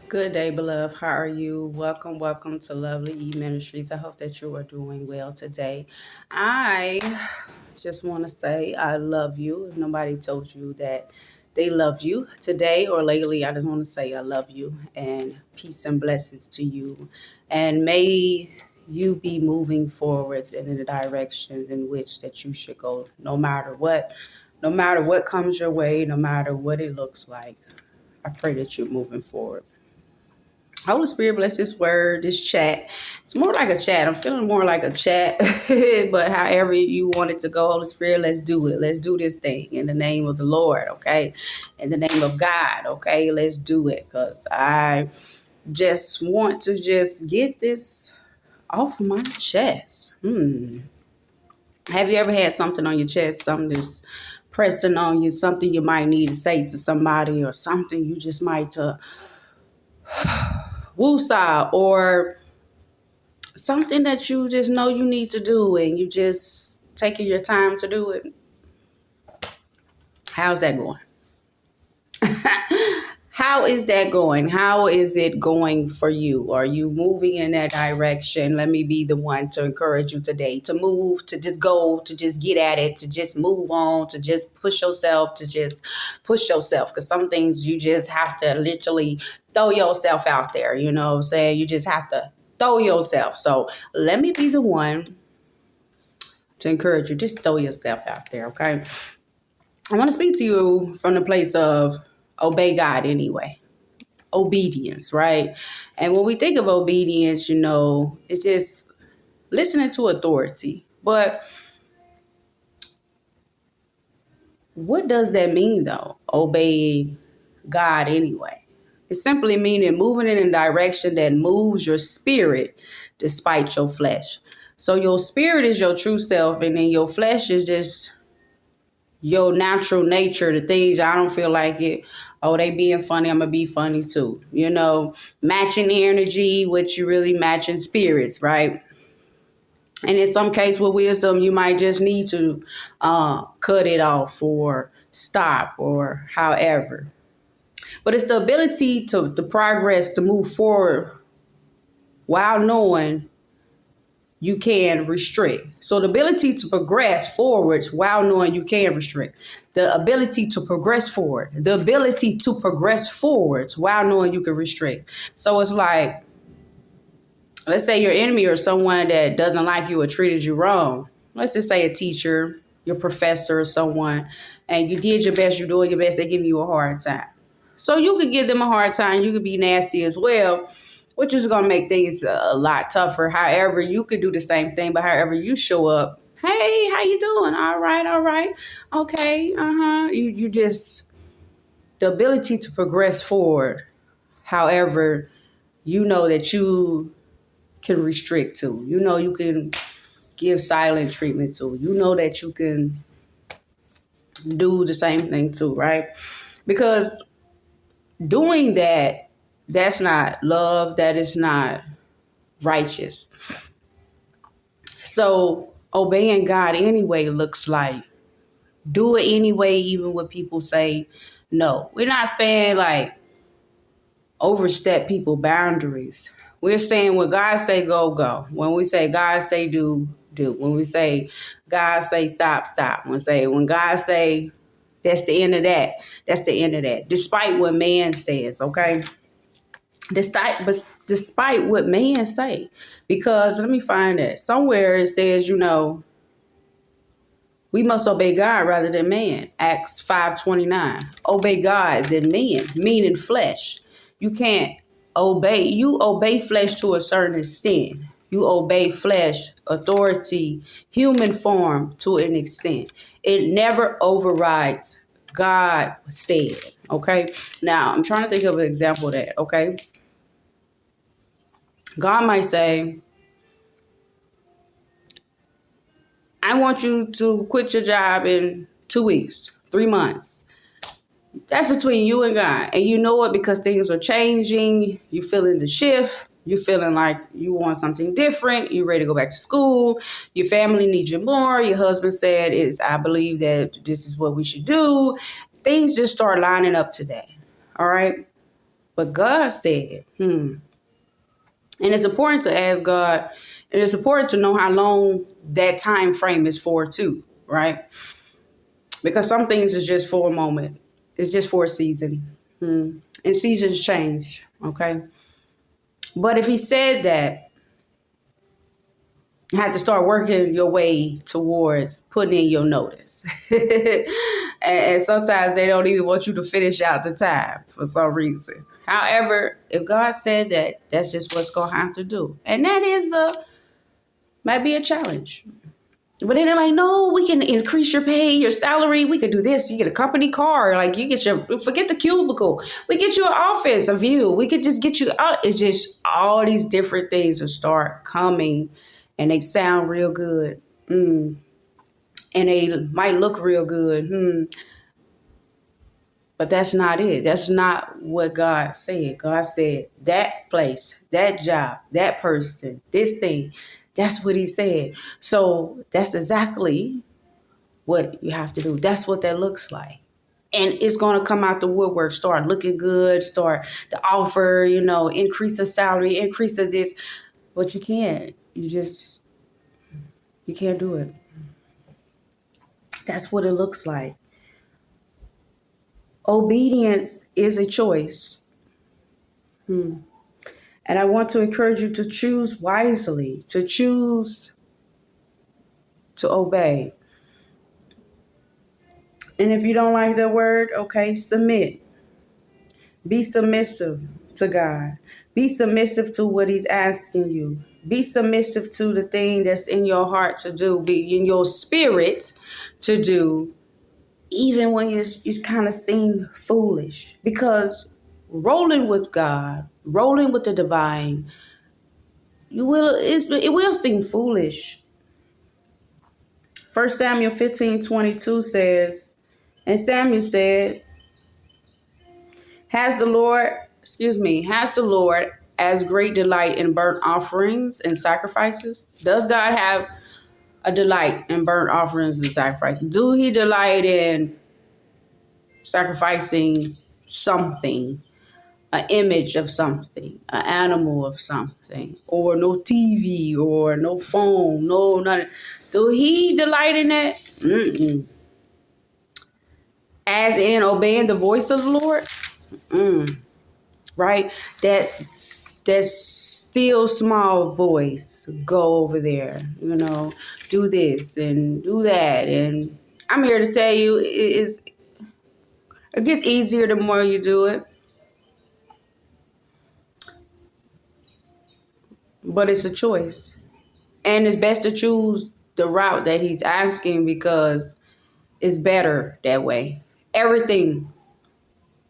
Good day, beloved. How are you? Welcome to lovely E.Ministries. I hope that you are doing well today. I just want to say I love you. If nobody told you that they love you today or lately, I just want to say I love you and peace and blessings to you. And may you be moving forward in the direction in which that you should go, no matter what comes your way, no matter what it looks like. I pray that you're moving forward. Holy Spirit, bless this word, this chat. It's more like a chat. I'm feeling more like a chat, but however you want it to go, Holy Spirit, let's do it. Let's do this thing in the name of the Lord, okay? In the name of God, okay? Let's do it because I just want to just get this off my chest. Have you ever had something on your chest, something that's pressing on you, something you might need to say to somebody or something you just might woosah or something that you just know you need to do and you just taking your time to do it? How's that going? How is that going? How is it going for you? Are you moving in that direction? Let me be the one to encourage you today to move, to just go, to just get at it, to just move on, to just push yourself, to just push yourself. Because some things you just have to literally throw yourself out there. You know what I'm saying? You just have to throw yourself. So let me be the one to encourage you. Just throw yourself out there, okay? I want to speak to you from the place of obey God anyway. Obedience, right? And when we think of obedience, it's just listening to authority. But what does that mean though? Obeying God anyway. It simply means moving in a direction that moves your spirit despite your flesh. So your spirit is your true self, and then your flesh is just your natural nature, the things I don't feel like it. Oh, they being funny, I'm gonna be funny too. Matching energy, which you really matching spirits, right? And in some case with wisdom, you might just need to cut it off or stop or however. But it's the ability to progress, to move forward while knowing you can restrict. So the ability to progress forwards while knowing you can restrict. The ability to progress forward. The ability to progress forwards while knowing you can restrict. So it's like, let's say your enemy or someone that doesn't like you or treated you wrong. Let's just say a teacher, your professor or someone, and you did your best, you're doing your best, they're giving you a hard time. So you could give them a hard time. You could be nasty as well, which is going to make things a lot tougher. However, you could do the same thing, but however you show up, hey, how you doing? All right, all right. Okay, uh-huh. You just, the ability to progress forward. However, you know that you can restrict to. You know you can give silent treatment to. You know that you can do the same thing too, right? Because doing that, that's not love, that is not righteous. So obeying God anyway looks like do it anyway, even when people say no. We're not saying like overstep people boundaries. We're saying when God say go, go. When we say God say do, do. When we say God say stop, stop. When God say that's the end of that, that's the end of that. Despite what man says, okay? Despite what man say. Because let me find that. Somewhere it says, we must obey God rather than man. Acts 5:29. Obey God than men, meaning flesh. You can't obey. You obey flesh to a certain extent. You obey flesh, authority, human form to an extent. It never overrides God said. Okay. Now I'm trying to think of an example of that. Okay. God might say, I want you to quit your job in 2 weeks, 3 months. That's between you and God. And you know it because things are changing. You feeling the shift. You're feeling like you want something different. You're ready to go back to school. Your family needs you more. Your husband said, I believe that this is what we should do. Things just start lining up today. All right. But God said, And it's important to ask God, and it's important to know how long that time frame is for too, right? Because some things is just for a moment. It's just for a season. And seasons change, okay? But if he said that, you have to start working your way towards putting in your notice. And sometimes they don't even want you to finish out the time for some reason. However, if God said that, that's just what's going to have to do. And that is might be a challenge. But then they're like, no, we can increase your pay, your salary. We could do this. You get a company car. Like you get forget the cubicle. We get you an office, a view. We could just get you out. It's just all these different things will start coming and they sound real good. And they might look real good. But that's not it. That's not what God said. God said that place, that job, that person, this thing. That's what he said. So that's exactly what you have to do. That's what that looks like. And it's going to come out the woodwork, start looking good, start the offer, increase the salary, increase of this. But you can't. You can't do it. That's what it looks like. Obedience is a choice. And I want to encourage you to choose wisely, to choose to obey. And if you don't like that word, okay, submit. Be submissive to God. Be submissive to what he's asking you. Be submissive to the thing that's in your heart to do, be in your spirit to do, even when you kind of seem foolish. Because rolling with God, rolling with the divine, it will seem foolish. 1 Samuel 15:22 says, and Samuel said, has the Lord as great delight in burnt offerings and sacrifices? Does God have a delight in burnt offerings and sacrifices? Do he delight in sacrificing something, an image of something, an animal of something, or no TV or no phone, no nothing? Do he delight in that? As in obeying the voice of the Lord? Right? That still small voice, go over there, do this and do that. And I'm here to tell you, it gets easier the more you do it. But it's a choice. And it's best to choose the route that he's asking because it's better that way. Everything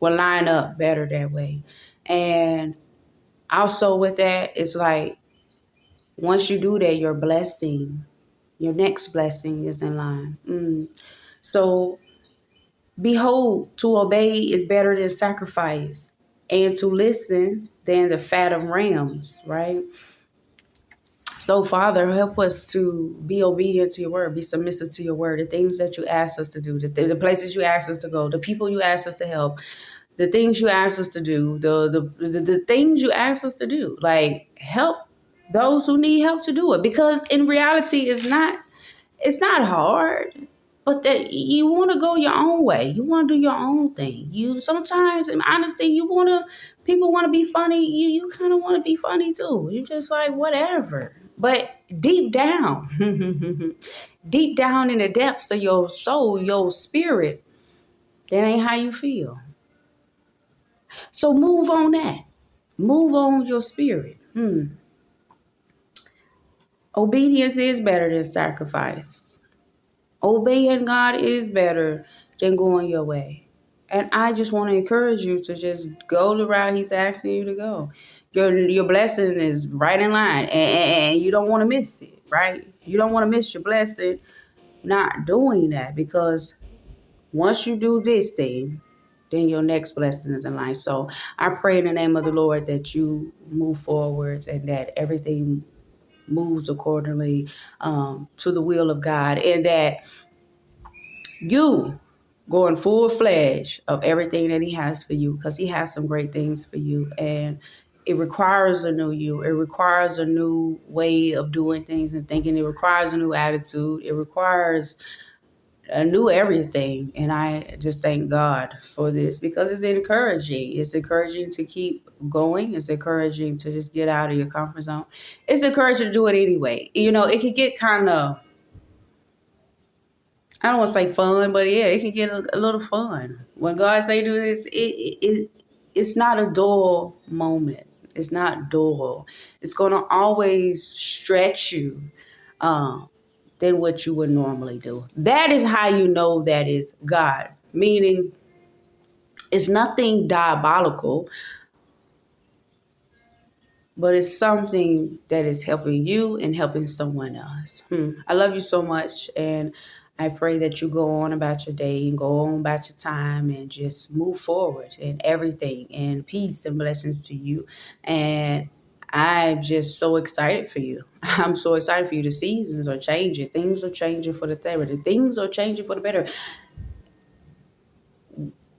will line up better that way. And also with that, it's like once you do that, your next blessing is in line. So behold, to obey is better than sacrifice, and to listen than the fat of rams, right? So, Father, help us to be obedient to your word, be submissive to your word, the things that you ask us to do, the places you ask us to go, the people you ask us to help, the things you ask us to do, the things you ask us to do. Like, help those who need help to do it. Because in reality, it's not hard. But that you want to go your own way. You want to do your own thing. You sometimes, in honesty, people want to be funny. You kind of want to be funny too. You just like whatever. But deep down, deep down in the depths of your soul, your spirit, that ain't how you feel. So move on that. Move on your spirit. Obedience is better than sacrifice. Obeying God is better than going your way. And I just want to encourage you to just go the route he's asking you to go. Your blessing is right in line, and you don't want to miss it, right? You don't want to miss your blessing not doing that, because once you do this thing, then your next blessing is in line. So I pray in the name of the Lord that you move forwards and that everything moves accordingly to the will of God, and that you going full fledged of everything that he has for you, because he has some great things for you. And it requires a new you. It requires a new way of doing things and thinking. It requires a new attitude. It requires a new everything. And I just thank God for this, because it's encouraging. It's encouraging to keep going. It's encouraging to just get out of your comfort zone. It's encouraging to do it anyway. You know, it can get kind of, I don't want to say fun, but yeah, it can get a little fun. When God say do this, it's not a dull moment. It's not dull. It's going to always stretch you than what you would normally do. That is how you know that is God. Meaning, it's nothing diabolical, but it's something that is helping you and helping someone else. I love you so much, and I pray that you go on about your day and go on about your time and just move forward in everything, and peace and blessings to you. And I'm just so excited for you. I'm so excited for you. The seasons are changing. Things are changing for the better. Things are changing for the better.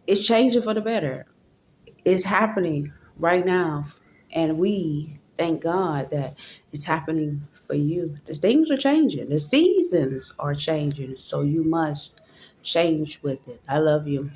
It's changing for the better. It's happening right now. And we thank God that it's happening for you. The things are changing. The seasons are changing. So you must change with it. I love you.